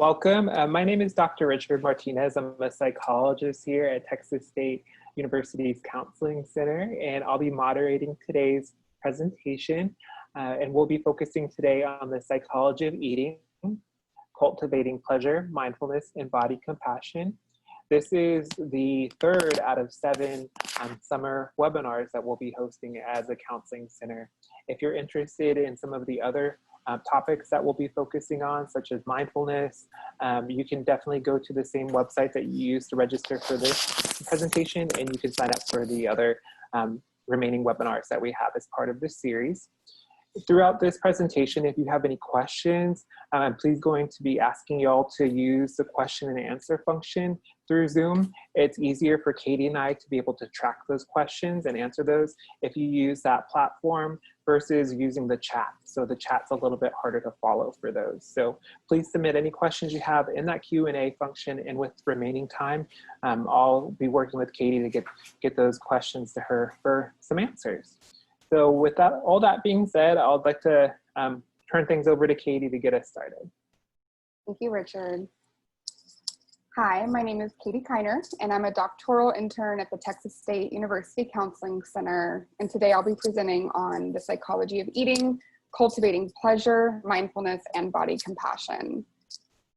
Welcome. My name is Dr. Richard Martinez. I'm a psychologist here at Texas State University's Counseling Center, and I'll be moderating today's presentation. And we'll be focusing today on the psychology of eating, cultivating pleasure, mindfulness, and body compassion. This is the third out of 7 summer webinars that we'll be hosting as a counseling center. If you're interested in some of the other topics that we'll be focusing on, such as mindfulness, you can definitely go to the same website that you used to register for this presentation, and you can sign up for the other remaining webinars that we have as part of this series. Throughout this presentation, if you have any questions, I'm please going to be asking y'all to use the question and answer function through Zoom. It's easier for Katie and I to be able to track those questions and answer those if you use that platform versus using the chat. So the chat's a little bit harder to follow for those. So please submit any questions you have in that Q&A function, and with remaining time, I'll be working with Katie to get those questions to her for some answers. So with that, all that being said, I'd like to turn things over to Katie to get us started. Thank you, Richard. Hi, my name is Katie Kiner, and I'm a doctoral intern at the Texas State University Counseling Center. And today I'll be presenting on the psychology of eating, cultivating pleasure, mindfulness, and body compassion.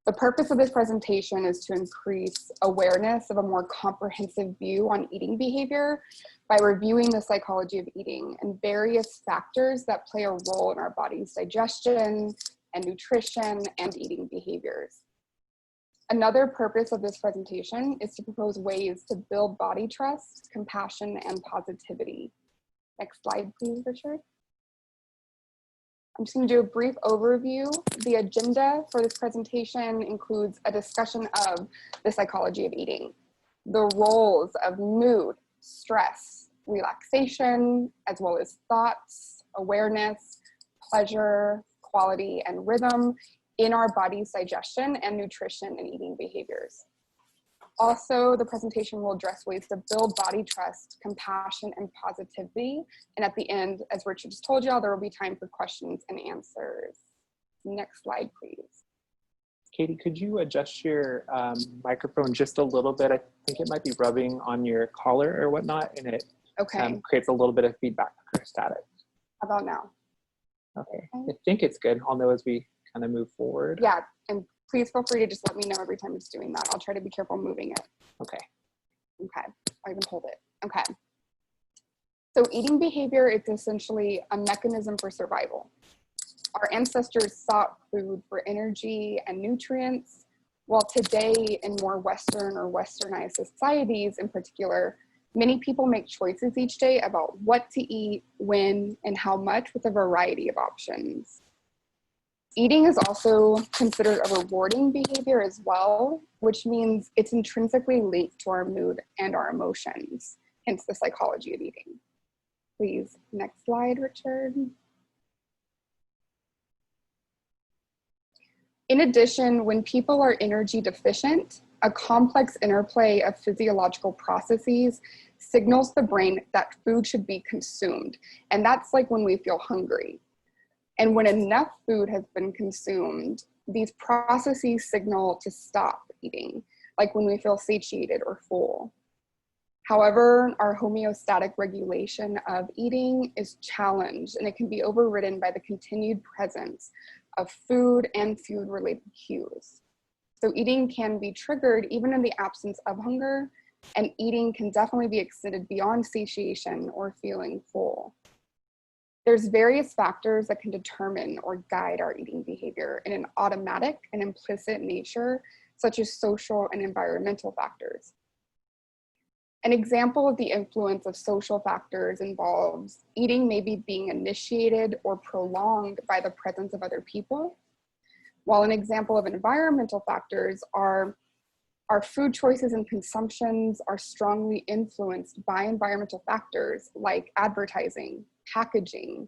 The purpose of this presentation is to increase awareness of a more comprehensive view on eating behavior by reviewing the psychology of eating and various factors that play a role in our body's digestion and nutrition and eating behaviors. Another purpose of this presentation is to propose ways to build body trust, compassion, and positivity. Next slide, please, Richard. I'm just going to do a brief overview. The agenda for this presentation includes a discussion of the psychology of eating, the roles of mood, stress, relaxation, as well as thoughts, awareness, pleasure, quality, and rhythm in our body's digestion and nutrition and eating behaviors. Also, the presentation will address ways to build body trust, compassion, and positivity. And at the end, as Richard just told y'all, there will be time for questions and answers. Next slide, please. Katie, could you adjust your microphone just a little bit? I think it might be rubbing on your collar or whatnot, and it creates a little bit of feedback or static. How about now? Okay, I think it's good. I'll know as we kind of move forward. Yeah, and please feel free to just let me know every time it's doing that. I'll try to be careful moving it. Okay. Okay, I even hold it. Okay. So eating behavior is essentially a mechanism for survival. Our ancestors sought food for energy and nutrients, while today in more Western or Westernized societies in particular, many people make choices each day about what to eat, when, and how much with a variety of options. Eating is also considered a rewarding behavior as well, which means it's intrinsically linked to our mood and our emotions, hence the psychology of eating. Please, next slide, Richard. In addition, when people are energy deficient, a complex interplay of physiological processes signals the brain that food should be consumed. And that's like when we feel hungry. And when enough food has been consumed, these processes signal to stop eating, like when we feel satiated or full. However, our homeostatic regulation of eating is challenged, and it can be overridden by the continued presence of food and food-related cues. So eating can be triggered even in the absence of hunger, and eating can definitely be extended beyond satiation or feeling full. There's various factors that can determine or guide our eating behavior in an automatic and implicit nature, such as social and environmental factors. An example of the influence of social factors involves eating maybe being initiated or prolonged by the presence of other people, while an example of environmental factors are our food choices and consumptions are strongly influenced by environmental factors like advertising, packaging,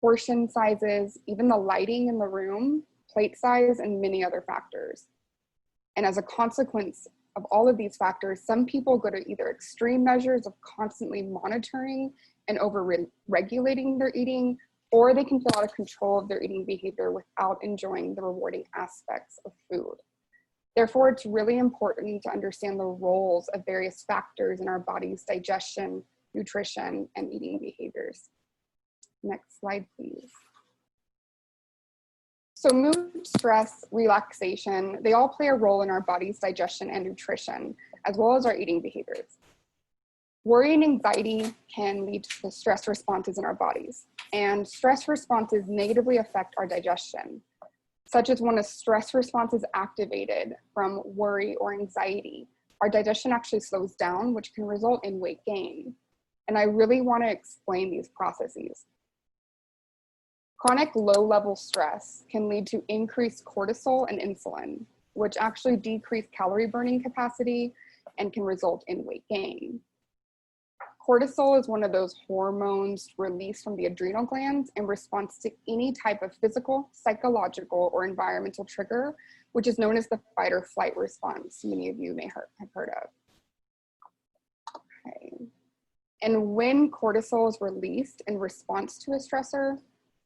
portion sizes, even the lighting in the room, plate size, and many other factors. And as a consequence of all of these factors, some people go to either extreme measures of constantly monitoring and over-regulating their eating, or they can feel out of control of their eating behavior without enjoying the rewarding aspects of food. Therefore, it's really important to understand the roles of various factors in our body's digestion, nutrition, and eating behaviors. Next slide, please. So mood, stress, relaxation, they all play a role in our body's digestion and nutrition, as well as our eating behaviors. Worry and anxiety can lead to stress responses in our bodies, and stress responses negatively affect our digestion, such as when a stress response is activated from worry or anxiety, our digestion actually slows down, which can result in weight gain. And I really want to explain these processes. Chronic low-level stress can lead to increased cortisol and insulin, which actually decrease calorie burning capacity and can result in weight gain. Cortisol is one of those hormones released from the adrenal glands in response to any type of physical, psychological, or environmental trigger, which is known as the fight or flight response. Many of you may have heard of. Okay. And when cortisol is released in response to a stressor,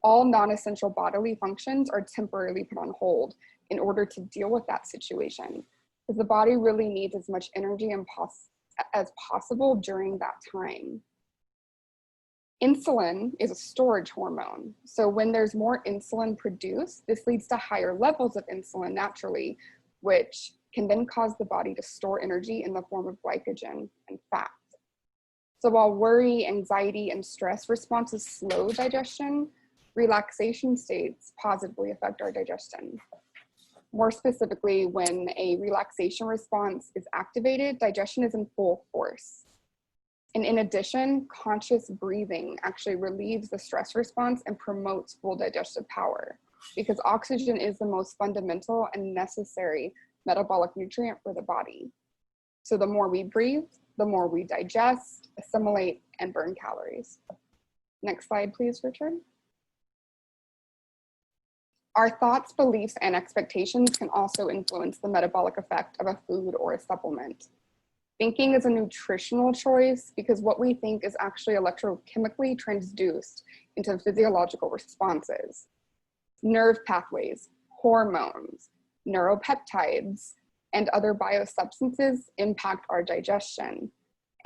all non-essential bodily functions are temporarily put on hold in order to deal with that situation, because the body really needs as much energy as possible during that time. Insulin is a storage hormone. So when there's more insulin produced, this leads to higher levels of insulin naturally, which can then cause the body to store energy in the form of glycogen and fat. So while worry, anxiety, and stress responses slow digestion, relaxation states positively affect our digestion. More specifically, when a relaxation response is activated, digestion is in full force. And in addition, conscious breathing actually relieves the stress response and promotes full digestive power, because oxygen is the most fundamental and necessary metabolic nutrient for the body. So the more we breathe, the more we digest, assimilate, and burn calories. Next slide, please, Richard. Our thoughts, beliefs, and expectations can also influence the metabolic effect of a food or a supplement. Thinking is a nutritional choice because what we think is actually electrochemically transduced into physiological responses. Nerve pathways, hormones, neuropeptides, and other biosubstances impact our digestion.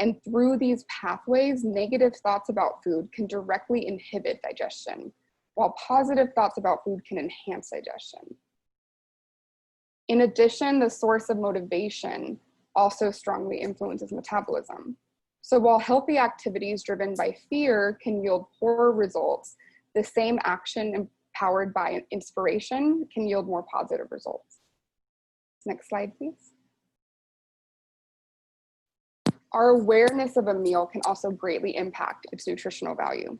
And through these pathways, negative thoughts about food can directly inhibit digestion, while positive thoughts about food can enhance digestion. In addition, the source of motivation also strongly influences metabolism. So while healthy activities driven by fear can yield poor results, the same action empowered by inspiration can yield more positive results. Next slide, please. Our awareness of a meal can also greatly impact its nutritional value.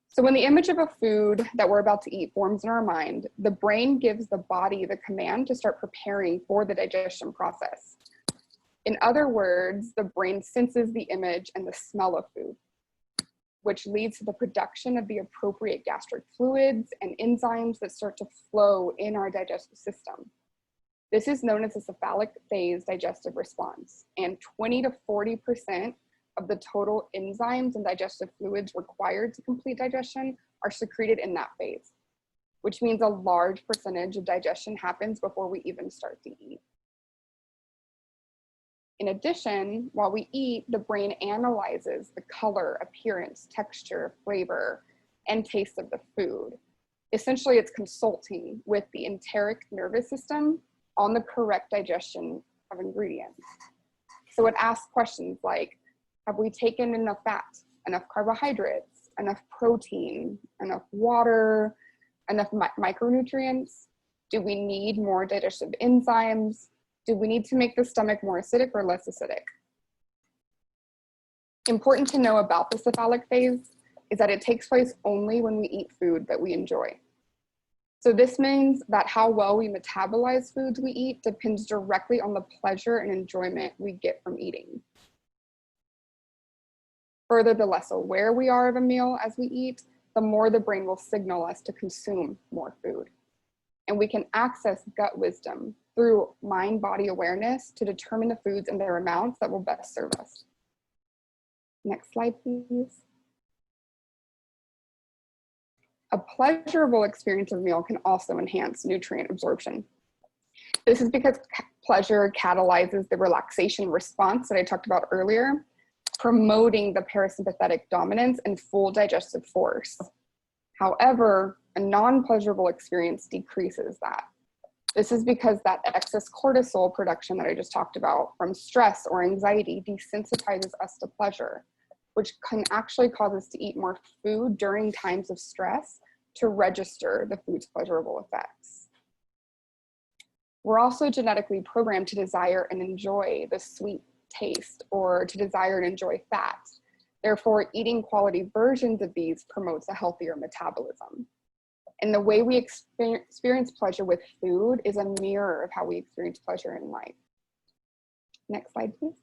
So when the image of a food that we're about to eat forms in our mind, the brain gives the body the command to start preparing for the digestion process. In other words, the brain senses the image and the smell of food, which leads to the production of the appropriate gastric fluids and enzymes that start to flow in our digestive system. This is known as the cephalic phase digestive response, and 20 to 40% of the total enzymes and digestive fluids required to complete digestion are secreted in that phase, which means a large percentage of digestion happens before we even start to eat. In addition, while we eat, the brain analyzes the color, appearance, texture, flavor, and taste of the food. Essentially, it's consulting with the enteric nervous system on the correct digestion of ingredients. So it asks questions like, have we taken enough fat, enough carbohydrates, enough protein, enough water, enough micronutrients? Do we need more digestive enzymes? Do we need to make the stomach more acidic or less acidic? Important to know about the cephalic phase is that it takes place only when we eat food that we enjoy. So this means that how well we metabolize foods we eat depends directly on the pleasure and enjoyment we get from eating. Further, the less aware we are of a meal as we eat, the more the brain will signal us to consume more food. And we can access gut wisdom through mind-body awareness to determine the foods and their amounts that will best serve us. Next slide, please. A pleasurable experience of a meal can also enhance nutrient absorption. This is because pleasure catalyzes the relaxation response that I talked about earlier, promoting the parasympathetic dominance and full digestive force. However, a non-pleasurable experience decreases that. This is because that excess cortisol production that I just talked about from stress or anxiety desensitizes us to pleasure, which can actually cause us to eat more food during times of stress to register the food's pleasurable effects. We're also genetically programmed to desire and enjoy the sweet taste, or to desire and enjoy fat. Therefore, eating quality versions of these promotes a healthier metabolism. And the way we experience pleasure with food is a mirror of how we experience pleasure in life. Next slide, please.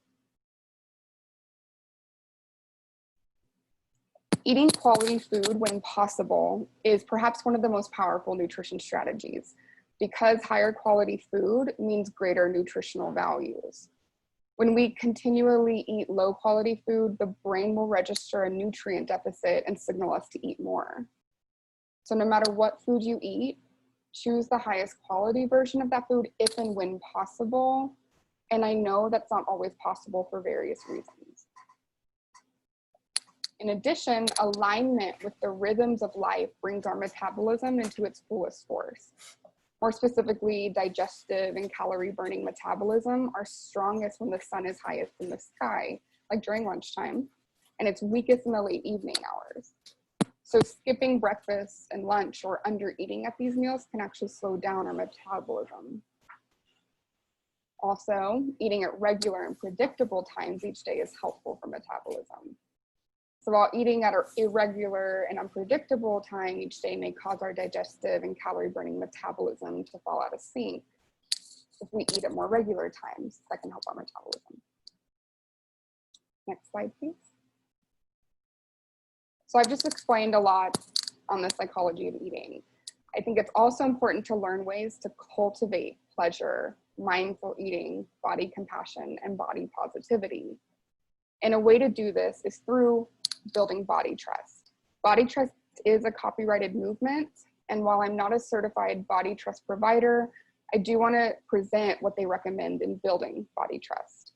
Eating quality food when possible is perhaps one of the most powerful nutrition strategies, because higher quality food means greater nutritional values. When we continually eat low quality food, the brain will register a nutrient deficit and signal us to eat more. So no matter what food you eat, choose the highest quality version of that food if and when possible. And I know that's not always possible for various reasons. In addition, alignment with the rhythms of life brings our metabolism into its fullest force. More specifically, digestive and calorie burning metabolism are strongest when the sun is highest in the sky, like during lunchtime, and it's weakest in the late evening hours. So skipping breakfast and lunch or under eating at these meals can actually slow down our metabolism. Also, eating at regular and predictable times each day is helpful for metabolism. So while eating at an irregular and unpredictable time each day may cause our digestive and calorie burning metabolism to fall out of sync, if we eat at more regular times, that can help our metabolism. Next slide, please. So I've just explained a lot on the psychology of eating. I think it's also important to learn ways to cultivate pleasure, mindful eating, body compassion, and body positivity. And a way to do this is through building body trust. Body trust is a copyrighted movement, and while I'm not a certified body trust provider, I do want to present what they recommend in building body trust.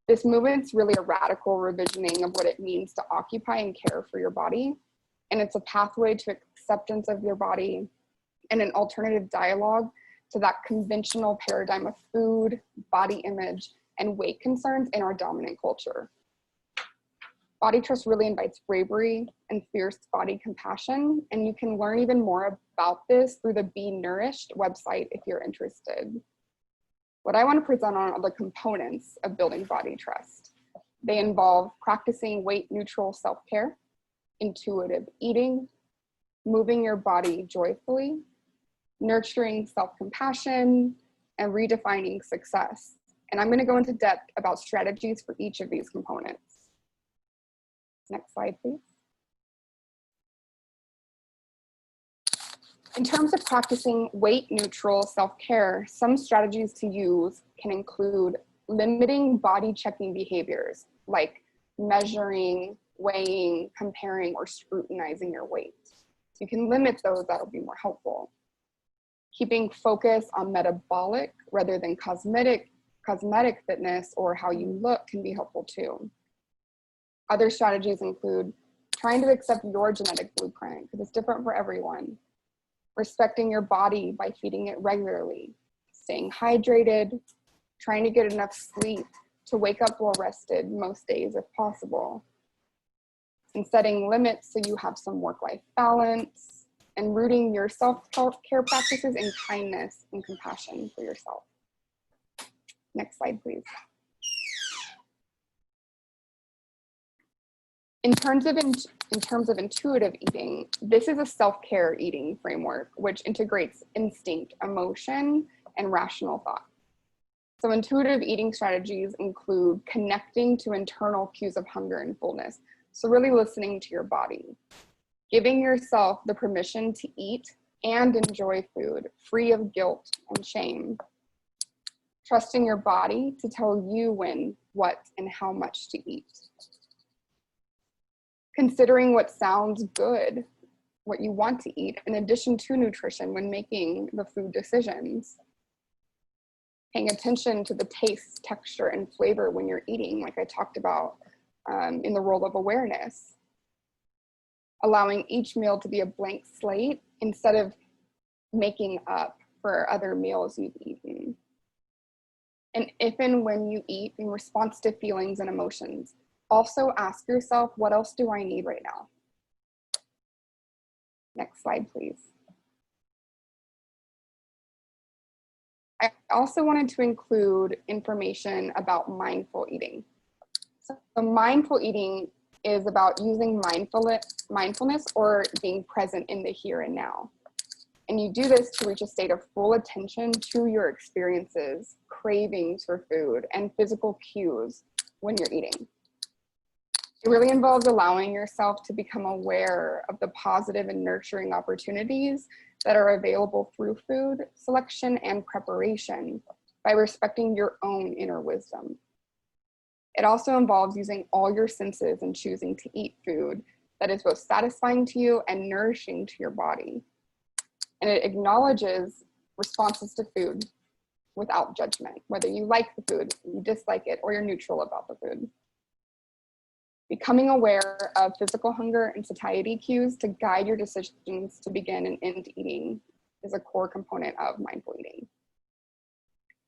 This movement's really a radical revisioning of what it means to occupy and care for your body, and it's a pathway to acceptance of your body and an alternative dialogue to that conventional paradigm of food, body image, and weight concerns in our dominant culture. Body trust really invites bravery and fierce body compassion, and you can learn even more about this through the Be Nourished website if you're interested. What I want to present on are the components of building body trust. They involve practicing weight neutral self-care, intuitive eating, moving your body joyfully, nurturing self-compassion, and redefining success. And I'm going to go into depth about strategies for each of these components. Next slide, please. In terms of practicing weight neutral self-care, some strategies to use can include limiting body checking behaviors like measuring, weighing, comparing, or scrutinizing your weight. You can limit those, that'll be more helpful. Keeping focus on metabolic rather than cosmetic fitness or how you look can be helpful too. Other strategies include trying to accept your genetic blueprint because it's different for everyone. Respecting your body by feeding it regularly, staying hydrated, trying to get enough sleep to wake up well rested most days if possible, and setting limits so you have some work-life balance, and rooting your self-care practices in kindness and compassion for yourself. Next slide, please. In terms of intuitive eating, this is a self-care eating framework which integrates instinct, emotion, and rational thought. So intuitive eating strategies include connecting to internal cues of hunger and fullness. So really listening to your body, giving yourself the permission to eat and enjoy food, free of guilt and shame. Trusting your body to tell you when, what, and how much to eat. Considering what sounds good, what you want to eat, in addition to nutrition when making the food decisions. paying attention to the taste, texture, and flavor when you're eating, like I talked about in the role of awareness. Allowing each meal to be a blank slate instead of making up for other meals you've eaten. And if and when you eat in response to feelings and emotions, also ask yourself, what else do I need right now? Next slide, please. I also wanted to include information about mindful eating. So mindful eating is about using mindfulness or being present in the here and now. And you do this to reach a state of full attention to your experiences, cravings for food, and physical cues when you're eating. It really involves allowing yourself to become aware of the positive and nurturing opportunities that are available through food selection and preparation by respecting your own inner wisdom. It also involves using all your senses and choosing to eat food that is both satisfying to you and nourishing to your body. And it acknowledges responses to food without judgment, whether you like the food, you dislike it, or you're neutral about the food. Becoming aware of physical hunger and satiety cues to guide your decisions to begin and end eating is a core component of mindful eating.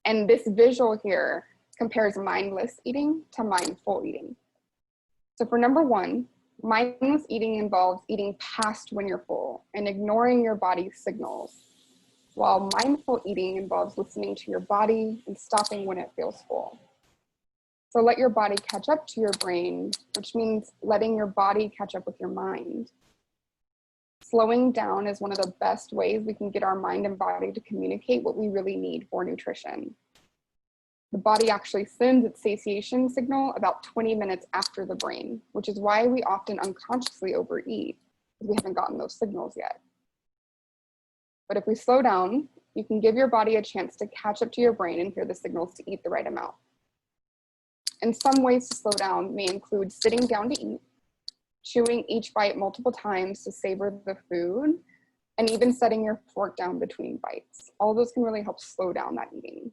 And this visual here compares mindless eating to mindful eating. So for number one, mindless eating involves eating past when you're full and ignoring your body's signals, while mindful eating involves listening to your body and stopping when it feels full. So let your body catch up to your brain, which means letting your body catch up with your mind. Slowing down is one of the best ways we can get our mind and body to communicate what we really need for nutrition. The body actually sends its satiation signal about 20 minutes after the brain, which is why we often unconsciously overeat, because we haven't gotten those signals yet. But if we slow down, you can give your body a chance to catch up to your brain and hear the signals to eat the right amount. And some ways to slow down may include sitting down to eat, chewing each bite multiple times to savor the food, and even setting your fork down between bites. All those can really help slow down that eating.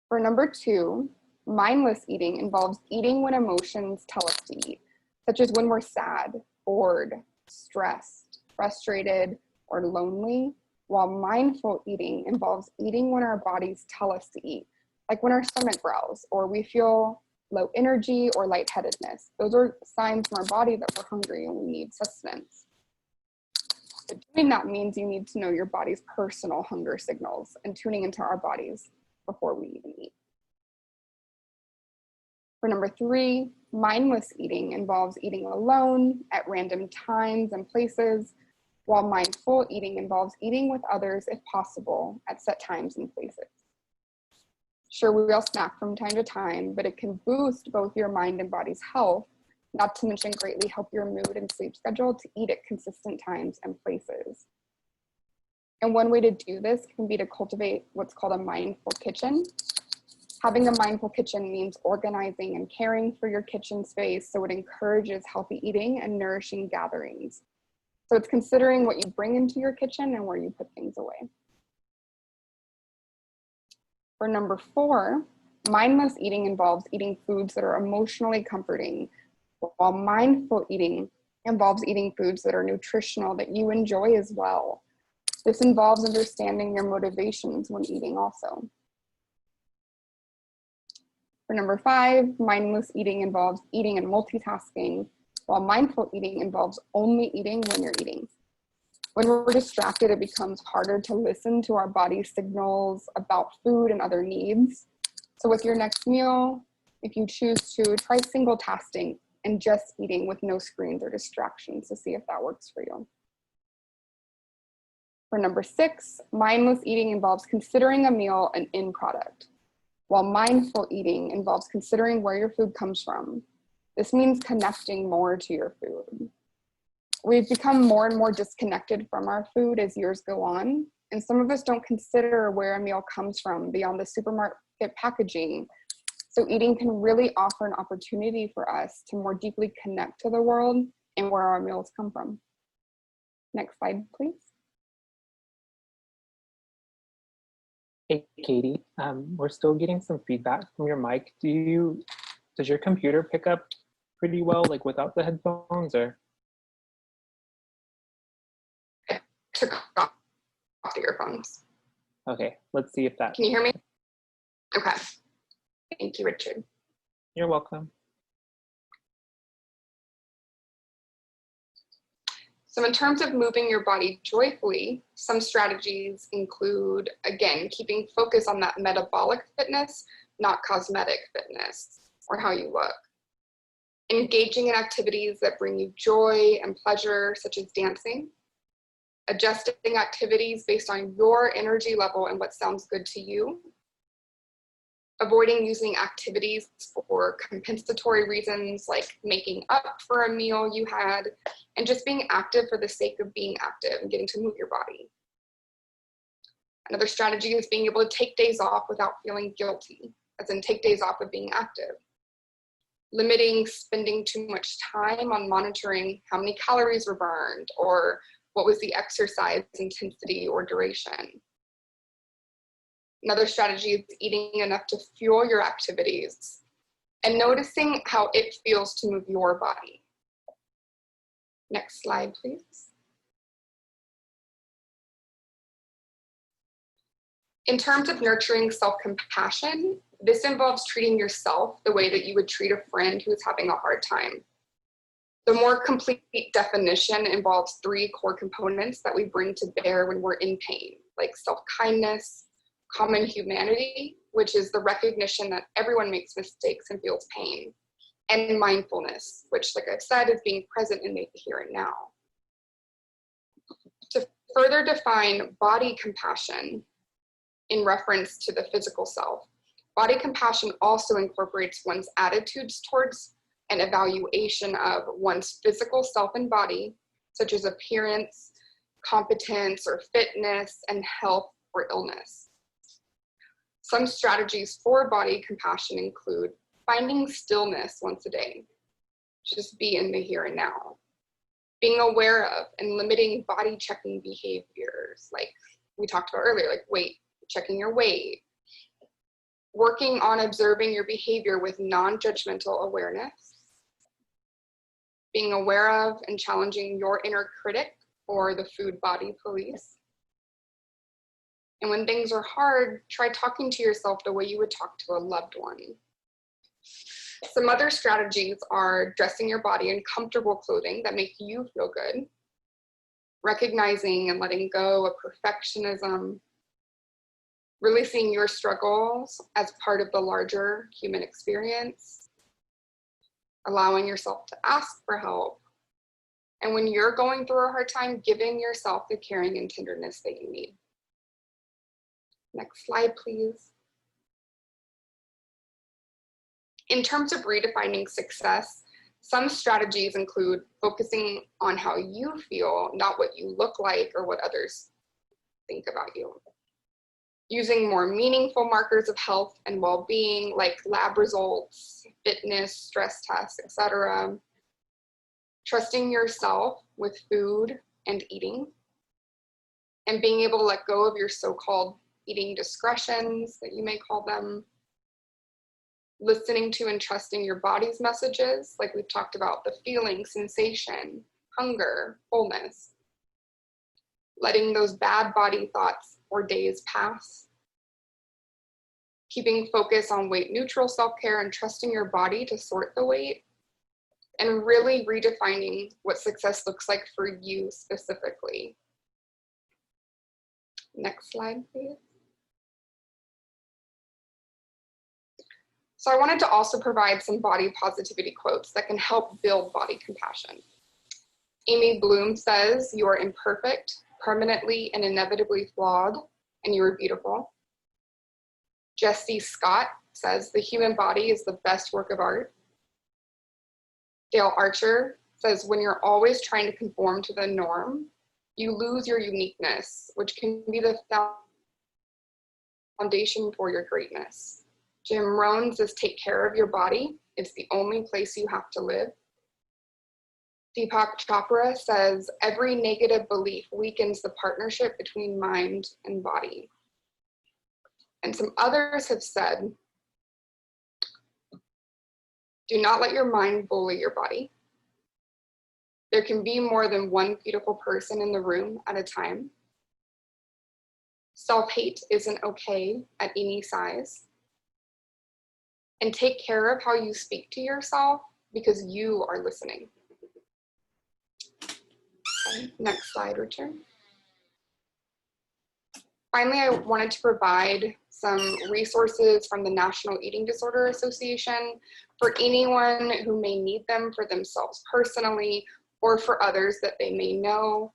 For number two, mindless eating involves eating when emotions tell us to eat, such as when we're sad, bored, stressed, frustrated, or lonely, while mindful eating involves eating when our bodies tell us to eat, like when our stomach growls or we feel low energy or lightheadedness. Those are signs from our body that we're hungry and we need sustenance. But doing that means you need to know your body's personal hunger signals and tuning into our bodies before we even eat. For number three, mindless eating involves eating alone at random times and places, while mindful eating involves eating with others if possible at set times and places. Sure, we all snack from time to time, but it can boost both your mind and body's health, not to mention greatly help your mood and sleep schedule to eat at consistent times and places. And one way to do this can be to cultivate what's called a mindful kitchen. Having a mindful kitchen means organizing and caring for your kitchen space so it encourages healthy eating and nourishing gatherings. So it's considering what you bring into your kitchen and where you put things away. For number four, mindless eating involves eating foods that are emotionally comforting, while mindful eating involves eating foods that are nutritional that you enjoy as well. This involves understanding your motivations when eating also. For number five, mindless eating involves eating and multitasking, while mindful eating involves only eating when you're eating. When we're distracted, it becomes harder to listen to our body's signals about food and other needs. So with your next meal, if you choose to, try single tasking and just eating with no screens or distractions to see if that works for you. For number six, mindless eating involves considering a meal an end product, while mindful eating involves considering where your food comes from. This means connecting more to your food. We've become more and more disconnected from our food as years go on, and some of us don't consider where a meal comes from beyond the supermarket packaging. So eating can really offer an opportunity for us to more deeply connect to the world and where our meals come from. Next slide, please. Hey, Katie, we're still getting some feedback from your mic. Does your computer pick up pretty well, like without the headphones, or? Took off the earphones. Okay, let's see if that. Can you hear me? Okay. Thank you, Richard. You're welcome. So in terms of moving your body joyfully, some strategies include, again, keeping focus on that metabolic fitness, not cosmetic fitness or how you look. Engaging in activities that bring you joy and pleasure, such as dancing. Adjusting activities based on your energy level and what sounds good to you. Avoiding using activities for compensatory reasons like making up for a meal you had, and just being active for the sake of being active and getting to move your body. Another strategy is being able to take days off without feeling guilty, as in take days off of being active. Limiting spending too much time on monitoring how many calories were burned or what was the exercise intensity or duration. Another strategy is eating enough to fuel your activities and noticing how it feels to move your body. Next slide, please. In terms of nurturing self-compassion, this involves treating yourself the way that you would treat a friend who is having a hard time. The more complete definition involves 3 core components that we bring to bear when we're in pain, like self-kindness, common humanity, which is the recognition that everyone makes mistakes and feels pain, and mindfulness, which, like I've said, is being present in the here and now. To further define body compassion in reference to the physical self, body compassion also incorporates one's attitudes towards an evaluation of one's physical self and body, such as appearance, competence, or fitness, and health or illness. Some strategies for body compassion include finding stillness once a day, just be in the here and now. Being aware of and limiting body checking behaviors, like we talked about earlier, like checking your weight. Working on observing your behavior with non-judgmental awareness. Being aware of and challenging your inner critic or the food body police. And when things are hard, try talking to yourself the way you would talk to a loved one. Some other strategies are dressing your body in comfortable clothing that make you feel good, recognizing and letting go of perfectionism, releasing your struggles as part of the larger human experience, allowing yourself to ask for help, and when you're going through a hard time, giving yourself the caring and tenderness that you need. Next slide, please. In terms of redefining success, some strategies include focusing on how you feel, not what you look like or what others think about you. Using more meaningful markers of health and well-being like lab results, fitness, stress tests, etc. Trusting yourself with food and eating, and being able to let go of your so-called eating discretions, that you may call them. Listening to and trusting your body's messages, like we've talked about, the feeling, sensation, hunger, fullness. Letting those bad body thoughts or days pass. Keeping focus on weight neutral self-care and trusting your body to sort the weight. And really redefining what success looks like for you specifically. Next slide, please. So I wanted to also provide some body positivity quotes that can help build body compassion. Amy Bloom says, "You are imperfect, permanently and inevitably flawed, and you are beautiful." Jessie Scott says, "The human body is the best work of art." Dale Archer says, "When you're always trying to conform to the norm, you lose your uniqueness, which can be the foundation for your greatness." Jim Rohn says, "Take care of your body. It's the only place you have to live." Deepak Chopra says, "Every negative belief weakens the partnership between mind and body." And some others have said, do not let your mind bully your body. There can be more than one beautiful person in the room at a time. Self-hate isn't okay at any size. And take care of how you speak to yourself because you are listening. Okay, next slide, Richard. Finally, I wanted to provide some resources from the National Eating Disorder Association for anyone who may need them for themselves personally or for others that they may know.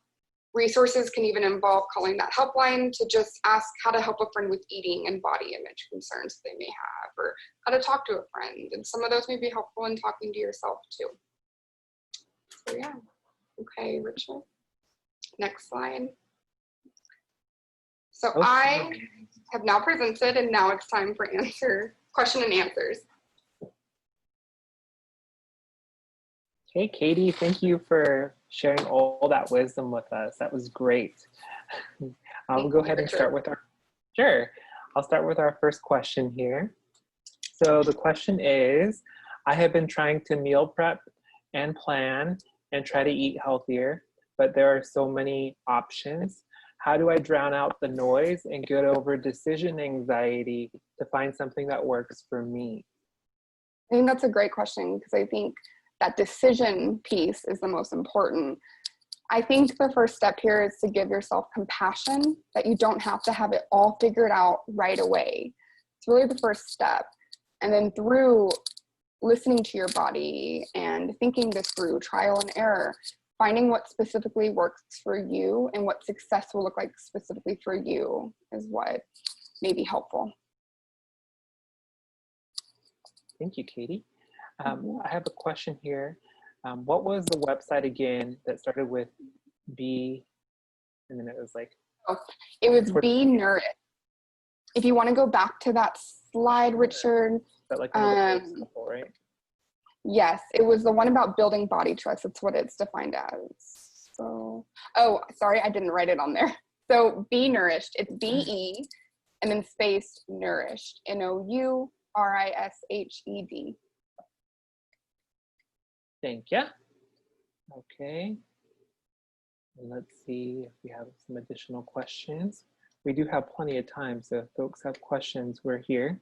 Resources can even involve calling that helpline to just ask how to help a friend with eating and body image concerns they may have, or how to talk to a friend. And some of those may be helpful in talking to yourself too. So yeah, okay, Richard. Next slide. So okay. I have now presented and now it's time for question and answers. Okay, Katie, thank you for sharing all that wisdom with us. That was great. I'll go ahead and start with I'll start with our first question here. So the question is, I have been trying to meal prep and plan and try to eat healthier, but there are so many options. How do I drown out the noise and get over decision anxiety to find something that works for me? I think that's a great question because I think that decision piece is the most important. I think the first step here is to give yourself compassion that you don't have to have it all figured out right away. It's really the first step. And then through listening to your body and thinking this through, trial and error, finding what specifically works for you and what success will look like specifically for you is what may be helpful. Thank you, Katie. I have a question here. What was the website again that started with B, and then it was like? Oh, it was Be Nourished. If you want to go back to that slide, Richard. Is that like one of the couple, right? Yes, it was the one about building body trust. It's what it's defined as. So, oh, sorry, I didn't write it on there. So Be Nourished, it's B-E and then space nourished, Nourished. Thank you. Okay. Let's see if we have some additional questions. We do have plenty of time, so if folks have questions, we're here.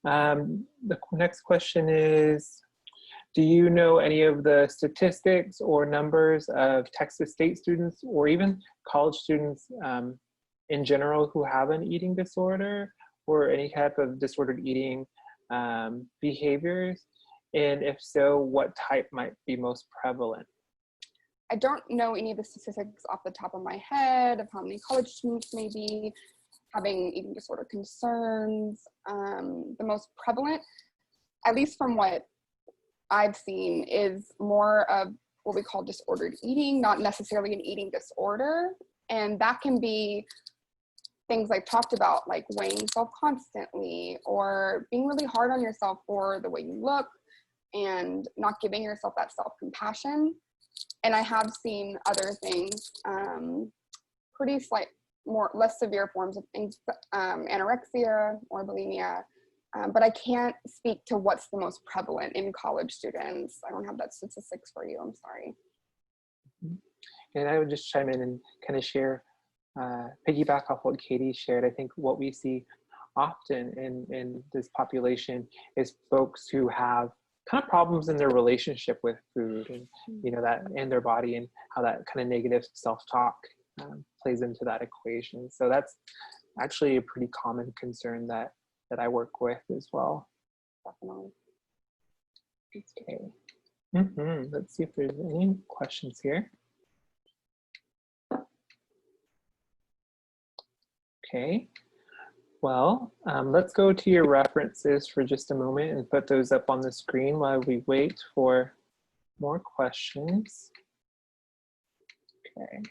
The next question is, do you know any of the statistics or numbers of Texas State students or even college students in general who have an eating disorder or any type of disordered eating behaviors? And if so, what type might be most prevalent? I don't know any of the statistics off the top of my head of how many college students may be having eating disorder concerns. The most prevalent, at least from what I've seen, is more of what we call disordered eating, not necessarily an eating disorder. And that can be things I've talked about, like weighing yourself constantly or being really hard on yourself for the way you look and not giving yourself that self-compassion. And I have seen other things, pretty less severe forms of things, anorexia or bulimia, but I can't speak to what's the most prevalent in college students. I don't have that statistics for you, I'm sorry. And I would just chime in and kind of share, piggyback off what Katie shared. I think what we see often in this population is folks who have kind of problems in their relationship with food and, you know, that and their body and how that kind of negative self-talk plays into that equation. So that's actually a pretty common concern that I work with as well. Definitely. Okay. Let's see if there's any questions here. Okay. Well, let's go to your references for just a moment and put those up on the screen while we wait for more questions. Okay.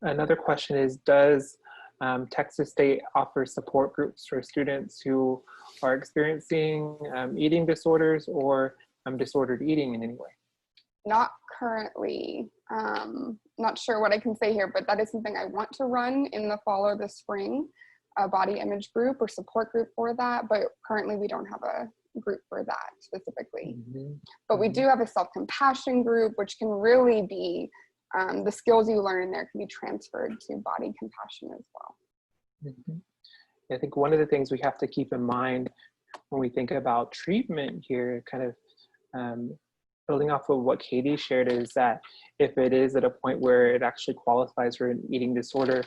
Another question is, does Texas State offer support groups for students who are experiencing eating disorders or disordered eating in any way? Not currently. Not sure what I can say here, but that is something I want to run in the fall or the spring, a body image group or support group for that. But currently we don't have a group for that specifically. But we do have a self-compassion group, which can really be the skills you learn in there can be transferred to body compassion as well. I think one of the things we have to keep in mind when we think about treatment here, kind of building off of what Katie shared, is that if it is at a point where it actually qualifies for an eating disorder,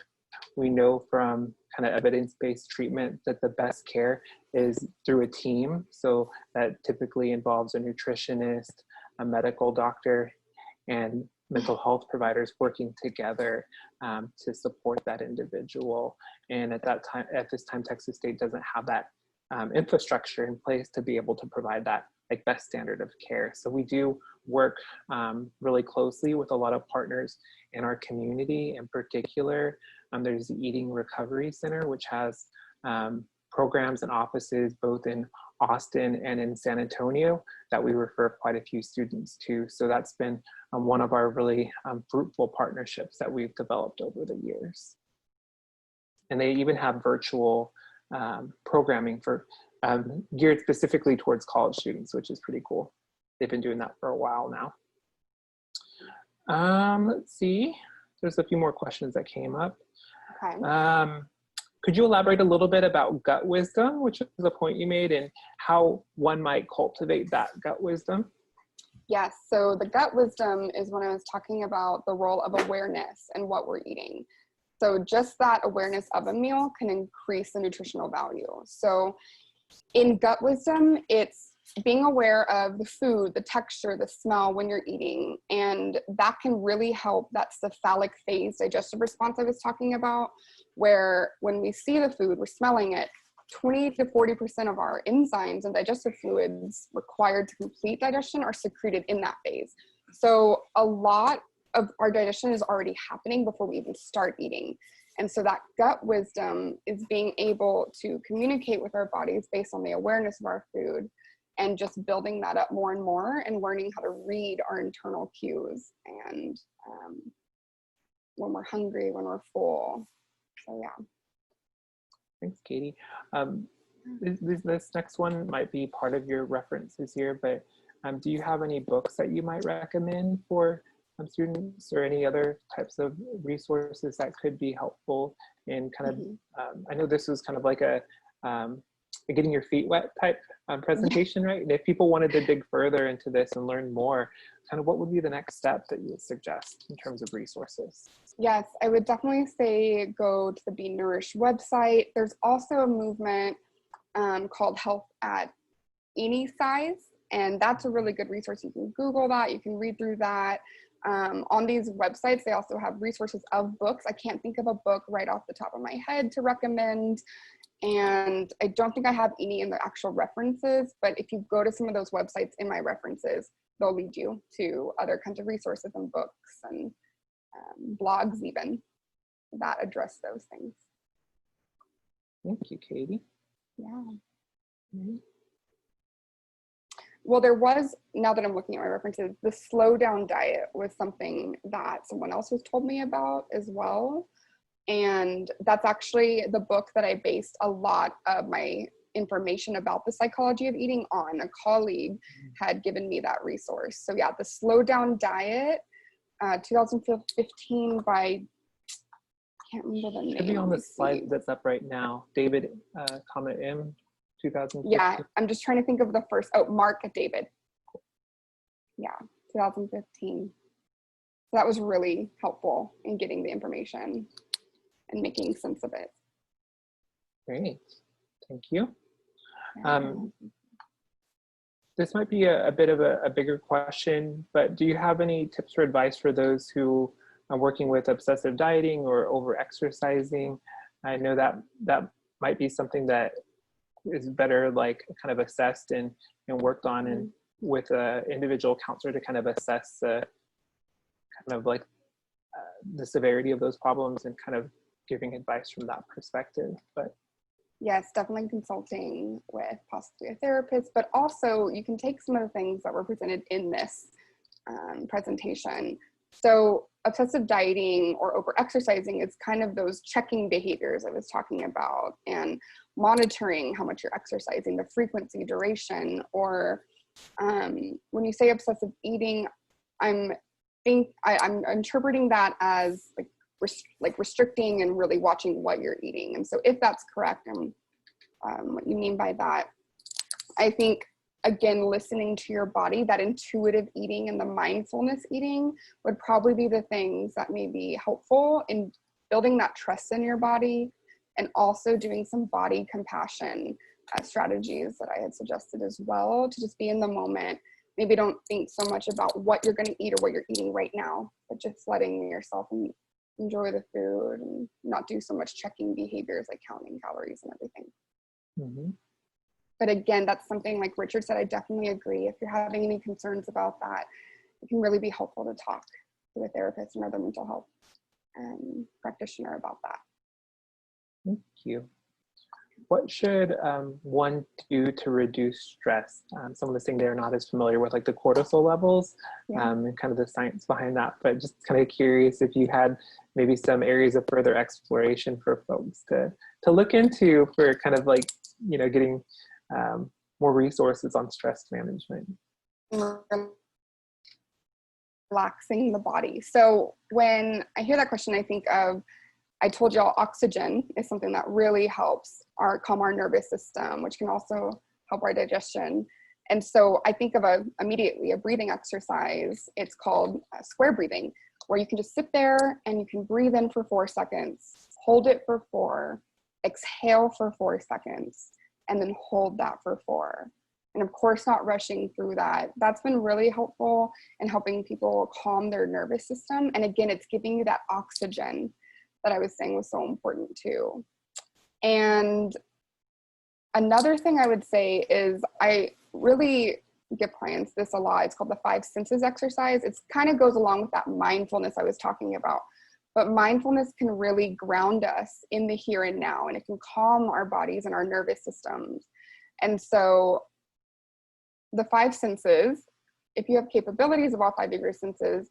we know from kind of evidence-based treatment that the best care is through a team. So that typically involves a nutritionist, a medical doctor, and mental health providers working together to support that individual. And at this time, Texas State doesn't have that infrastructure in place to be able to provide that like best standard of care. So we do work really closely with a lot of partners in our community. In particular, there's the Eating Recovery Center, which has programs and offices both in Austin and in San Antonio that we refer quite a few students to. So that's been one of our really fruitful partnerships that we've developed over the years. And they even have virtual programming for geared specifically towards college students, which is pretty cool. They've been doing that for a while now. Let's see, there's a few more questions that came up. Okay. Could you elaborate a little bit about gut wisdom, which is a point you made, and how one might cultivate that gut wisdom? Yes, so the gut wisdom is when I was talking about the role of awareness and what we're eating. So just that awareness of a meal can increase the nutritional value. So in gut wisdom, it's being aware of the food, the texture, the smell when you're eating, and that can really help that cephalic phase digestive response I was talking about, where when we see the food, we're smelling it, 20 to 40% of our enzymes and digestive fluids required to complete digestion are secreted in that phase. So a lot of our digestion is already happening before we even start eating. And so that gut wisdom is being able to communicate with our bodies based on the awareness of our food, and just building that up more and more and learning how to read our internal cues and when we're hungry, when we're full. So yeah. Thanks, Katie. This next one might be part of your references here, but do you have any books that you might recommend for students, or any other types of resources that could be helpful in kind of, I know this was kind of like a getting your feet wet type presentation, right? And if people wanted to dig further into this and learn more, kind of what would be the next step that you would suggest in terms of resources? Yes, I would definitely say go to the Be Nourished website. There's also a movement called Health at Any Size, and that's a really good resource. You can Google that, you can read through that. On these websites, they also have resources of books. I can't think of a book right off the top of my head to recommend, and I don't think I have any in the actual references, but if you go to some of those websites in my references, they'll lead you to other kinds of resources and books and blogs even that address those things. Thank you, Katie. Yeah. Well, there was, now that I'm looking at my references, the slow down diet was something that someone else has told me about as well. And that's actually the book that I based a lot of my information about the psychology of eating on. A colleague had given me that resource. So yeah, the slow down diet, 2015 by, I can't remember the name. Should be on the slide that's up right now. David, comment M, 2015. Yeah, I'm just trying to think of the first, Mark David. Yeah, 2015. So that was really helpful in getting the information and making sense of it. Great, thank you. This might be a bit of a bigger question, but do you have any tips or advice for those who are working with obsessive dieting or over-exercising? I know that might be something that is better like kind of assessed and worked on and with an individual counselor to kind of assess the kind of like the severity of those problems and kind of giving advice from that perspective. But yes, definitely consulting with possibly a therapist, but also you can take some of the things that were presented in this presentation. So obsessive dieting or over-exercising is kind of those checking behaviors I was talking about, and monitoring how much you're exercising, the frequency, duration, or when you say obsessive eating, I'm interpreting that as like restricting and really watching what you're eating. And so if that's correct, and what you mean by that, I think, again, listening to your body, that intuitive eating and the mindfulness eating would probably be the things that may be helpful in building that trust in your body, and also doing some body compassion strategies that I had suggested as well, to just be in the moment. Maybe don't think so much about what you're going to eat or what you're eating right now, but just letting yourself enjoy the food and not do so much checking behaviors like counting calories and everything. Mm-hmm. But again, that's something, like Richard said, I definitely agree. If you're having any concerns about that, it can really be helpful to talk to a therapist and other mental health practitioner about that. Thank you. What should one do to reduce stress? Someone listening, they're not as familiar with like the cortisol levels and kind of the science behind that, but just kind of curious if you had maybe some areas of further exploration for folks to look into for kind of like, you know, getting more resources on stress management. Relaxing the body. So when I hear that question, I think of, I told y'all oxygen is something that really helps calm our nervous system, which can also help our digestion. And so I think of immediately a breathing exercise. It's called square breathing, where you can just sit there and you can breathe in for 4 seconds, hold it for 4, exhale for 4 seconds, and then hold that for 4. And of course, not rushing through that. That's been really helpful in helping people calm their nervous system. And again, it's giving you that oxygen that I was saying was so important too. And another thing I would say is, I really give clients this a lot. It's called the 5 senses exercise. It kind of goes along with that mindfulness I was talking about. But mindfulness can really ground us in the here and now, and it can calm our bodies and our nervous systems. And so the 5 senses, if you have capabilities of all 5 of your senses,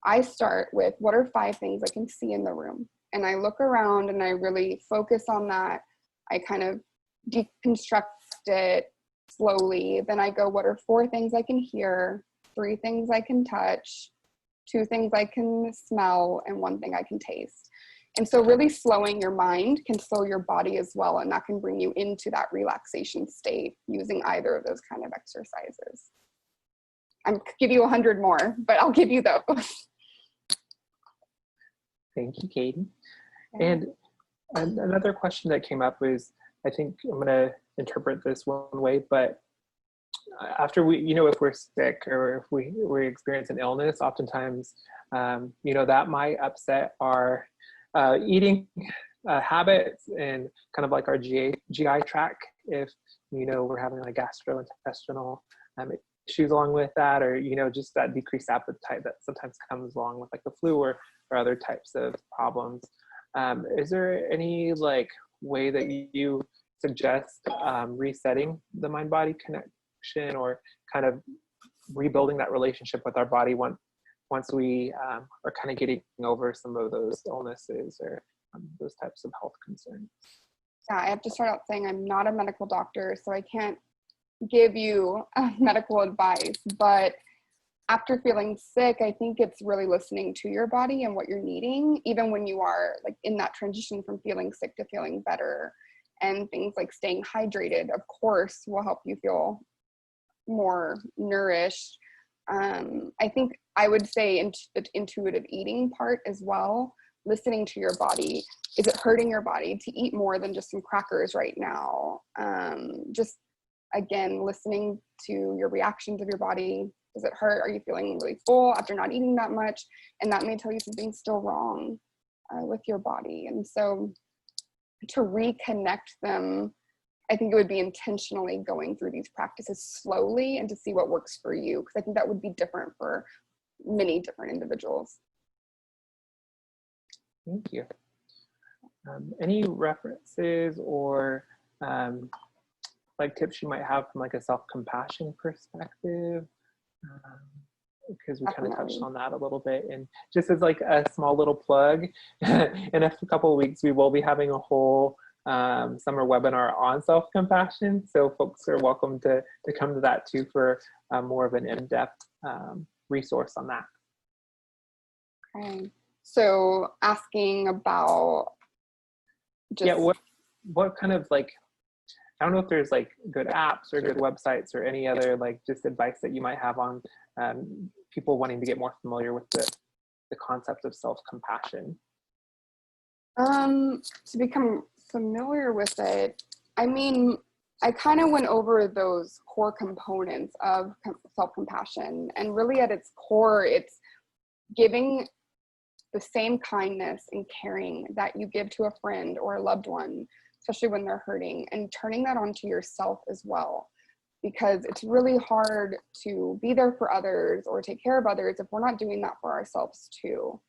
I start with, what are 5 things I can see in the room? And I look around and I really focus on that. I kind of deconstruct it slowly. Then I go, what are 4 things I can hear, 3 things I can touch, 2 things I can smell, and 1 thing I can taste. And so really slowing your mind can slow your body as well, and that can bring you into that relaxation state using either of those kind of exercises. I could give you 100 more, but I'll give you those. Thank you, Katie. And another question that came up was, I think I'm going to interpret this one way, but after we, you know, if we're sick or if we experience an illness, oftentimes, you know, that might upset our eating habits and kind of like our GI tract, if, you know, we're having like gastrointestinal issues along with that, or, you know, just that decreased appetite that sometimes comes along with like the flu or other types of problems. Is there any like way that you suggest resetting the mind-body connection, or kind of rebuilding that relationship with our body once we are kind of getting over some of those illnesses or those types of health concerns? Yeah, I have to start out saying I'm not a medical doctor, so I can't give you medical advice, but after feeling sick, I think it's really listening to your body and what you're needing, even when you are like in that transition from feeling sick to feeling better. And things like staying hydrated, of course, will help you feel more nourished. I think I would say the intuitive eating part as well, listening to your body. Is it hurting your body to eat more than just some crackers right now? Just, again, listening to your reactions of your body. Does it hurt? Are you feeling really full after not eating that much? And that may tell you something's still wrong with your body. And so to reconnect them, I think it would be intentionally going through these practices slowly and to see what works for you, because I think that would be different for many different individuals. Thank you. Any references or like tips you might have from like a self-compassion perspective because we kind of touched Definitely. on that a little bit. And just as like a small little plug, in a couple of weeks, we will be having a whole summer webinar on self-compassion. So folks are welcome to come to that too for more of an in-depth resource on that. Okay. So asking about just... Yeah, what kind of like, I don't know if there's like good apps or good websites or any other like just advice that you might have on people wanting to get more familiar with the concept of self-compassion. To become familiar with it, I mean, I kind of went over those core components of self-compassion, and really at its core, it's giving the same kindness and caring that you give to a friend or a loved one, especially when they're hurting, and turning that onto yourself as well. Because it's really hard to be there for others or take care of others if we're not doing that for ourselves too.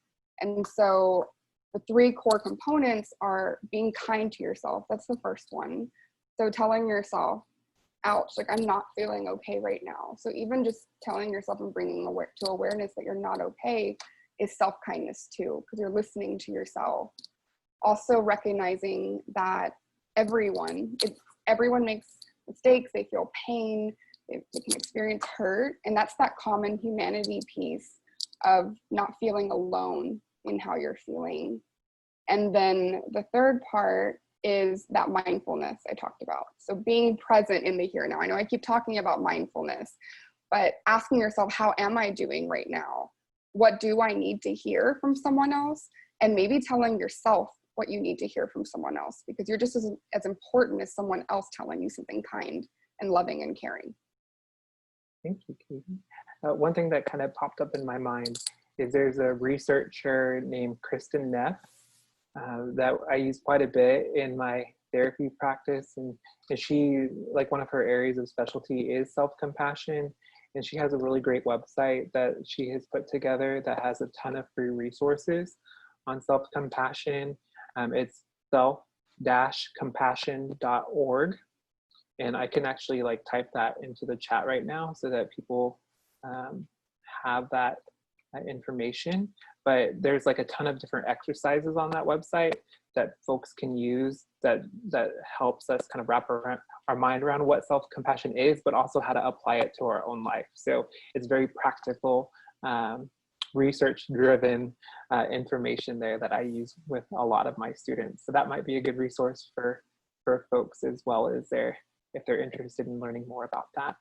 And so the three core components are being kind to yourself. That's the first one. So telling yourself, ouch, like I'm not feeling okay right now. So even just telling yourself and bringing to awareness that you're not okay is self-kindness too, because you're listening to yourself. Also recognizing that everyone makes mistakes, they feel pain, they can experience hurt, and that's that common humanity piece of not feeling alone in how you're feeling. And then the third part is that mindfulness I talked about. So being present in the here and now. I know I keep talking about mindfulness, but asking yourself, how am I doing right now? What do I need to hear from someone else? And maybe telling yourself what you need to hear from someone else, because you're just as important as someone else telling you something kind and loving and caring. Thank you, Katie. One thing that kind of popped up in my mind is there's a researcher named Kristen Neff that I use quite a bit in my therapy practice. And she, like one of her areas of specialty is self-compassion. And she has a really great website that she has put together that has a ton of free resources on self-compassion. It's self-compassion.org. And I can actually like type that into the chat right now so that people have that information. But there's like a ton of different exercises on that website that folks can use that helps us kind of wrap our mind around what self-compassion is, but also how to apply it to our own life. So it's very practical, research-driven information there that I use with a lot of my students. So that might be a good resource for folks as well as if they're interested in learning more about that.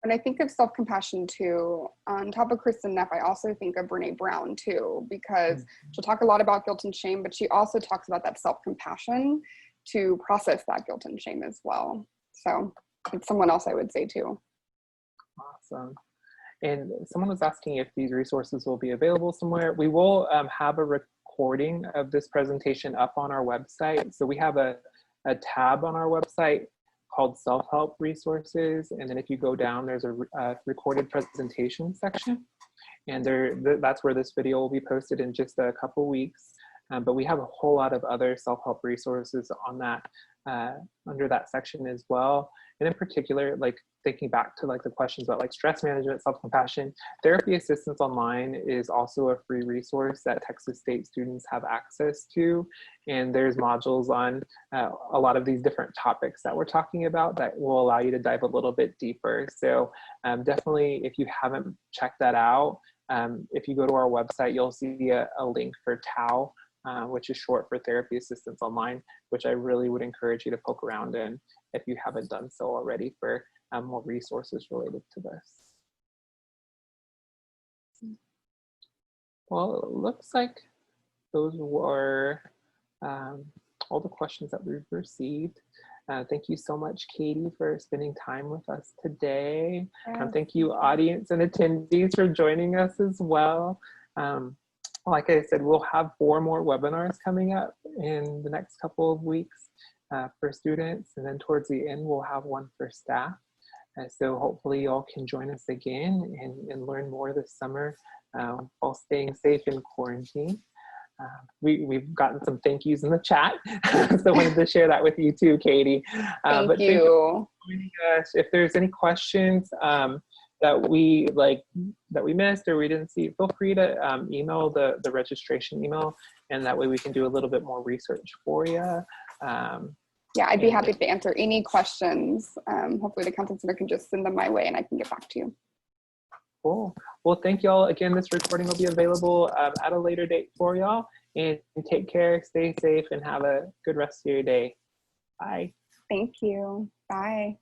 And I think of self-compassion too, on top of Kristen Neff, I also think of Brene Brown too, because she'll talk a lot about guilt and shame, but she also talks about that self-compassion to process that guilt and shame as well. So it's someone else I would say too. Awesome. And someone was asking if these resources will be available somewhere. We will have a recording of this presentation up on our website. So we have a tab on our website called self-help resources. And then if you go down, there's a recorded presentation section. And that's where this video will be posted in just a couple weeks. But we have a whole lot of other self-help resources on that, under that section as well. And in particular, like thinking back to like the questions about like stress management, self-compassion, Therapy Assistance Online is also a free resource that Texas State students have access to. And there's modules on a lot of these different topics that we're talking about that will allow you to dive a little bit deeper. So definitely, if you haven't checked that out, if you go to our website, you'll see a link for TAO, which is short for Therapy Assistance Online, which I really would encourage you to poke around in if you haven't done so already for more resources related to this. Well, it looks like those were all the questions that we've received. Thank you so much, Katie, for spending time with us today. Thank you, audience and attendees, for joining us as well. Like I said, we'll have 4 more webinars coming up in the next couple of weeks for students, and then towards the end, we'll have one for staff. So hopefully y'all can join us again and learn more this summer while staying safe in quarantine. We've gotten some thank yous in the chat, so I wanted to share that with you too, Katie. Thank you. Thank you for joining us. If there's any questions, that we missed or we didn't see, feel free to email the registration email, and that way we can do a little bit more research for you. Yeah, I'd be happy to answer any questions. Hopefully the Counseling Center can just send them my way and I can get back to you. Cool. Well, thank you all. Again, this recording will be available at a later date for y'all. And take care, stay safe, and have a good rest of your day. Bye. Thank you. Bye.